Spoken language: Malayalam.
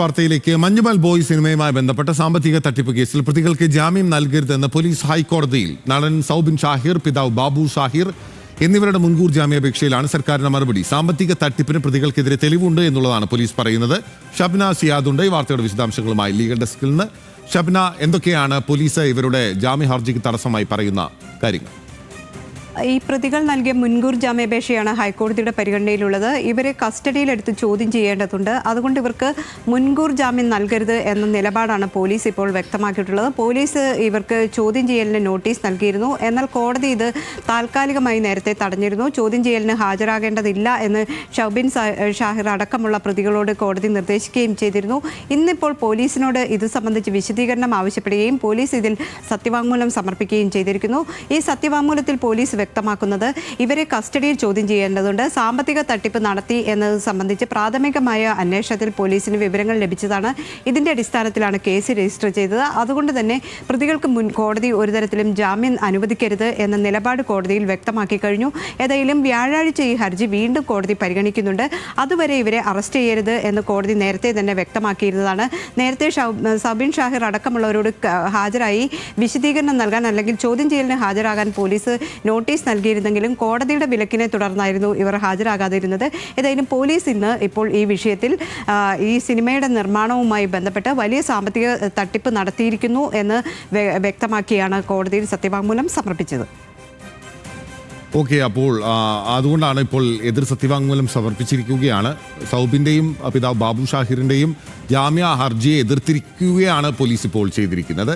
വാർത്തയിലേക്ക് മഞ്ഞുമൽ ബോയ് സിനിമയുമായി ബന്ധപ്പെട്ട സാമ്പത്തിക തട്ടിപ്പ് കേസിൽ പ്രതികൾക്ക് ജാമ്യം നൽകരുതെന്ന് പോലീസ് ഹൈക്കോടതിയിൽ. നടൻ സൗബിൻ ഷാഹിർ, പിതാവ് ബാബു ഷാഹിർ എന്നിവരുടെ മുൻകൂർ ജാമ്യാപേക്ഷയിലാണ് സർക്കാരിന്റെ മറുപടി. സാമ്പത്തിക തട്ടിപ്പിന് പ്രതികൾക്കെതിരെ തെളിവുണ്ട് എന്നുള്ളതാണ് പോലീസ് പറയുന്നത്. ഷബ്ന സിയാദുണ്ട് ഈ വാർത്തയുടെ വിശദാംശങ്ങളുമായി ലീഗൽ ഡെസ്കിൽ നിന്ന്. ഷബ്ന, എന്തൊക്കെയാണ് പോലീസ് ഇവരുടെ ജാമ്യ ഹർജിക്ക് തടസ്സമായി പറയുന്ന കാര്യങ്ങൾ? ഈ പ്രതികൾ നൽകിയ മുൻകൂർ ജാമ്യാപേക്ഷയാണ് ഹൈക്കോടതിയുടെ പരിഗണനയിലുള്ളത്. ഇവരെ കസ്റ്റഡിയിലെടുത്ത് ചോദ്യം ചെയ്യേണ്ടതുണ്ട്. അതുകൊണ്ട് ഇവർക്ക് മുൻകൂർ ജാമ്യം നൽകരുത് എന്ന നിലപാടാണ് പോലീസ് ഇപ്പോൾ വ്യക്തമാക്കിയിട്ടുള്ളത്. പോലീസ് ഇവർക്ക് ചോദ്യം ചെയ്യലിന് നോട്ടീസ് നൽകിയിരുന്നു. എന്നാൽ കോടതി ഇത് താൽക്കാലികമായി നേരത്തെ തടഞ്ഞിരുന്നു. ചോദ്യം ചെയ്യലിന് ഹാജരാകേണ്ടതില്ല എന്ന് ഷൗബിൻ ഷാഹിർ അടക്കമുള്ള പ്രതികളോട് കോടതി നിർദ്ദേശിക്കുകയും ചെയ്തിരുന്നു. ഇന്നിപ്പോൾ പോലീസിനോട് ഇത് സംബന്ധിച്ച് വിശദീകരണം ആവശ്യപ്പെടുകയും പോലീസ് ഇതിൽ സത്യവാങ്മൂലം സമർപ്പിക്കുകയും ചെയ്തിരിക്കുന്നു. ഈ സത്യവാങ്മൂലത്തിൽ പോലീസ് വ്യക്തമാക്കുന്നത് ഇവരെ കസ്റ്റഡിയിൽ ചോദ്യം ചെയ്യേണ്ടതുണ്ട്. സാമ്പത്തിക തട്ടിപ്പ് നടത്തി എന്നത് സംബന്ധിച്ച് പ്രാഥമികമായ അന്വേഷണത്തിൽ പോലീസിന് വിവരങ്ങൾ ലഭിച്ചതാണ്. ഇതിന്റെ അടിസ്ഥാനത്തിലാണ് കേസ് രജിസ്റ്റർ ചെയ്തത്. അതുകൊണ്ട് തന്നെ പ്രതികൾക്ക് കോടതി ഒരു തരത്തിലും ജാമ്യം അനുവദിക്കരുത് എന്ന നിലപാട് കോടതിയിൽ വ്യക്തമാക്കി കഴിഞ്ഞു. ഏതായാലും വ്യാഴാഴ്ച ഈ ഹർജി വീണ്ടും കോടതി പരിഗണിക്കുന്നുണ്ട്. അതുവരെ ഇവരെ അറസ്റ്റ് ചെയ്യരുത് എന്ന് കോടതി നേരത്തെ തന്നെ വ്യക്തമാക്കിയിരുന്നതാണ്. നേരത്തെ സബിൻ ഷാഹിർ അടക്കമുള്ളവരോട് ഹാജരായി വിശദീകരണം നൽകാൻ അല്ലെങ്കിൽ ചോദ്യം ചെയ്യലിന് ഹാജരാകാൻ പോലീസ് നോട്ടീസ് നൽകിയിരുന്നെങ്കിലും കോടതിയുടെ വിലക്കിനെ തുടർന്നായിരുന്നു ഇവർ ഹാജരാകാതിരുന്നത്. ഏതായാലും പോലീസ് ഇന്ന് ഇപ്പോൾ ഈ വിഷയത്തിൽ ഈ സിനിമയുടെ നിർമ്മാണവുമായി ബന്ധപ്പെട്ട് വലിയ സാമ്പത്തിക തട്ടിപ്പ് നടത്തിയിരിക്കുന്നു എന്ന് വ്യക്തമാക്കിയാണ് കോടതിയിൽ സത്യവാങ്മൂലം സമർപ്പിച്ചത്. ഓക്കെ, അപ്പോൾ അതുകൊണ്ടാണ് ഇപ്പോൾ എതിർ സത്യവാങ്മൂലം സമർപ്പിച്ചിരിക്കുകയാണ്. സൗബിന്റെയും പിതാവ് ബാബു ഷാഹിറിന്റെയും ജാമ്യ ഹർജിയെ എതിർത്തിരിക്കുകയാണ് പോലീസ് ഇപ്പോൾ ചെയ്തിരിക്കുന്നത്.